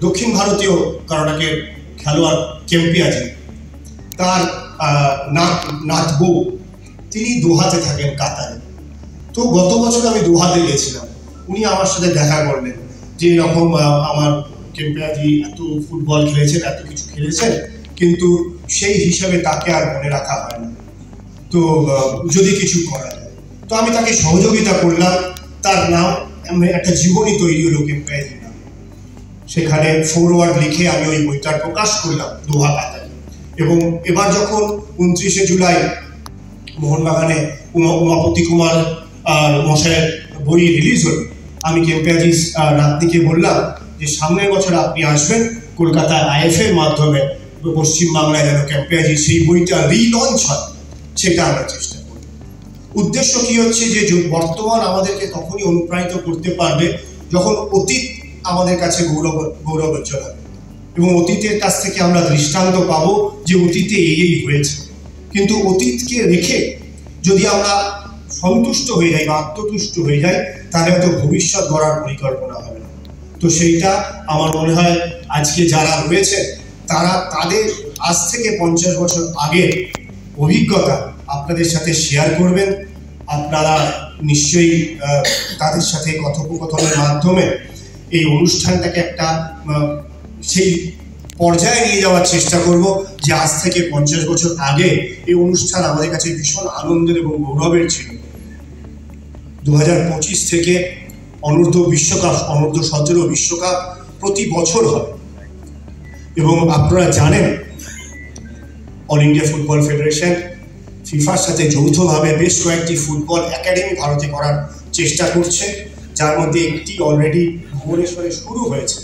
দক্ষিণ ভারতীয় কারাটের খেলোয়াড় কেম্পিয়াজি, তার নাত বউ তিনি দোহাতে থাকেন কাতারে। তো গত বছর আমি দোহাতে গেছিলাম, উনি আমার সাথে দেখা করলেন যে এরকম আমার কেম্পিয়াজি এত ফুটবল খেলেছেন, এত কিছু খেলেছেন, কিন্তু সেই হিসাবে তাকে আর মনে রাখা হয় না, তো যদি কিছু করা যায়। তো আমি তাকে সহযোগিতা করলাম, তার নাম একটা জীবনী তৈরি হলো কেম্পিয়াজি নাম, সেখানে ফরওয়ার্ড লিখে আমি ওই বইটার প্রকাশ করলাম দোহা কাতারে। এবং এবার যখন 29শে জুলাই মোহনবাগানে উমাপতি কুমার মশাইয়ের বই রিলিজ হল, আমি কেম্পিয়াজি রাত্রিকে বললাম যে সামনের বছর আপনি আসবেন কলকাতায় IF-এর মাধ্যমে পশ্চিমবাংলায় যেন কেম্পিয়াজি সেই বইটা রিলঞ্চ হয়, সেটা আমরা চেষ্টা করি। উদ্দেশ্য কি হচ্ছে যে বর্তমান আমাদেরকে তখনই অনুপ্রাণিত করতে পারবে যখন অতীত আমাদের কাছে গৌরবোজ্জ্বল হবে, এবং অতীতের কাছ থেকে আমরা দৃষ্টান্ত পাবো যে অতীতে এই হয়েছে। কিন্তু অতীতকে রেখে যদি আমরা সন্তুষ্ট হয়ে যাই বা আত্মতুষ্ট হয়ে যাই, তাহলে হয়তো ভবিষ্যৎ গড়ার পরিকল্পনা হবে না। তো সেইটা আমার মনে হয় আজকে যারা রয়েছে তারা তাদের আজ থেকে 50 বছর আগের অভিজ্ঞতা আপনাদের সাথে শেয়ার করবেন। আপনারা নিশ্চয়ই তাদের সাথে কথোপকথনের মাধ্যমে এই অনুষ্ঠানটাকে একটা সেই পর্যায়ে নিয়ে যাওয়ার চেষ্টা করব যে আজ থেকে 50 বছর আগে এই অনুষ্ঠান আমাদের কাছে ভীষণ আনন্দের এবং গৌরবের ছিল। 2025 থেকে অনূর্ধ্ব বিশ্বকাপ, অনূর্ধ্ব 17 বিশ্বকাপ প্রতি বছর হবে, এবং আপনারা জানেন অল ইন্ডিয়া ফুটবল ফেডারেশন ফিফার সাথে যৌথভাবে বেশ কয়েকটি ফুটবল একাডেমি ভারতে করার চেষ্টা করছে, যার মধ্যে একটি অলরেডি ভুবনেশ্বরে শুরু হয়েছে।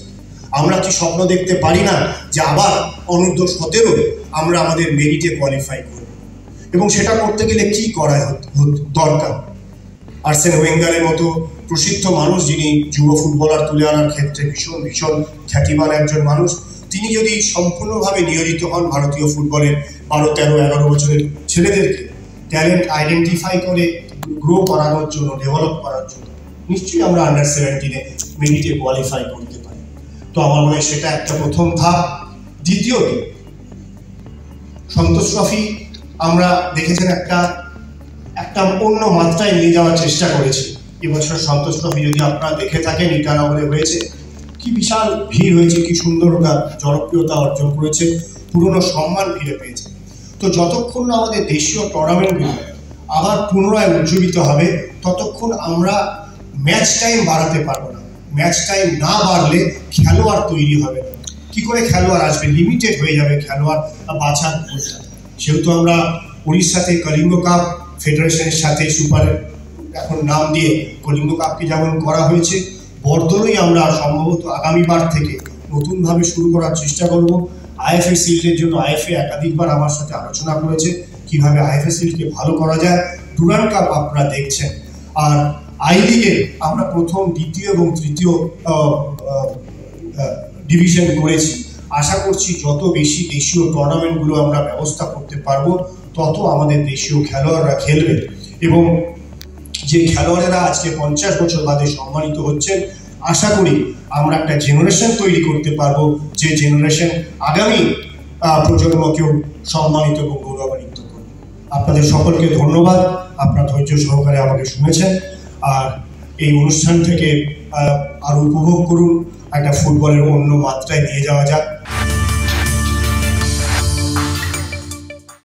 আমরা কি স্বপ্ন দেখতে পারি না যে আবার অনূর্ধ্ব 17 আমরা আমাদের মেরিটে কোয়ালিফাই করব, এবং সেটা করতে গেলে কি করা দরকার? আর্সেন ওয়েঙ্গারের মতো প্রসিদ্ধ মানুষ, যিনি যুব ফুটবলার তুলে আনার ক্ষেত্রে ভীষণ ভীষণ খ্যাতিমান একজন মানুষ, তিনি যদি সম্পূর্ণভাবে নিয়োজিত হন ভারতীয় ফুটবলের 12, 13, 11 বছরের ছেলেদেরকে ট্যালেন্ট আইডেন্টিফাই করে গ্রো করানোর জন্য, ডেভেলপ করার জন্য, নিশ্চয়ই আমরা আন্ডার 17-এ মেরিটে কোয়ালিফাই করতে পারি। তো আমার মনে হয় সেটা একটা প্রথম ধাপ। দ্বিতীয়ত, সন্তোষ ট্রফি আমরা দেখেছেন একটা অন্য মাত্রায় নিয়ে যাওয়ার চেষ্টা করেছি। এবছর সন্তোষ ট্রফি যদি আপনারা দেখে থাকেন, ইটানগরে হয়েছে, কি বিশাল ভিড় হয়েছে, কি সুন্দর জনপ্রিয়তা অর্জন করেছে, পুরনো সম্মান ফিরে পেয়েছে। তো যতক্ষণ না আমাদের দেশীয় টুর্নামেন্টগুলো আবার পুনরায় উজ্জীবিত হবে, ততক্ষণ আমরা ম্যাচ টাইম বাড়াতে পারবো না। ম্যাচ টাইম না বাড়লে খেলোয়াড় তৈরি হবে না। কি করে খেলোয়াড় আসবে? লিমিটেড হয়ে যাবে খেলোয়াড় বাছার পরীক্ষা। সেহেতু আমরা উড়িষ্যাতে কলিঙ্গ কাপ ফেডারেশনের সাথে সুপারের এখন নাম দিয়ে কলিঙ্গ কাপকে যেমন করা হয়েছে, বর্ধমানেই আমরা সম্ভবত আগামীবার থেকে নতুনভাবে শুরু করার চেষ্টা করব। IFA শিল্ডের জন্য IFA একাধিকবার আমার সাথে আলোচনা করেছে কিভাবে IFA শিল্ডকে ভালো করা যায়। ডুরান্ড কাপ আপনারা দেখছেন, আর আই লিগে আমরা প্রথম, দ্বিতীয় এবং তৃতীয় ডিভিশন করেছি। আশা করছি যত বেশি দেশীয় টুর্নামেন্টগুলো আমরা ব্যবস্থা করতে পারবো, তত আমাদের দেশীয় খেলোয়াড়রা খেলবে, এবং যে খেলোয়াড়েরা আজকে 50 বছর বাদে সম্মানিত হচ্ছেন, আশা করি আমরা একটা জেনারেশন তৈরি করতে পারবো, যে জেনারেশন আগামী প্রজন্মকেও সম্মানিত এবং গৌরবান্বিত করবে। আপনাদের সকলকে ধন্যবাদ, আপনারা ধৈর্য সহকারে আমাকে শুনেছেন, আর এই অনুষ্ঠান থেকে আরো উপভোগ করুন। একটা ফুটবলের অন্য মাত্রায় নিয়ে যাওয়া যাক।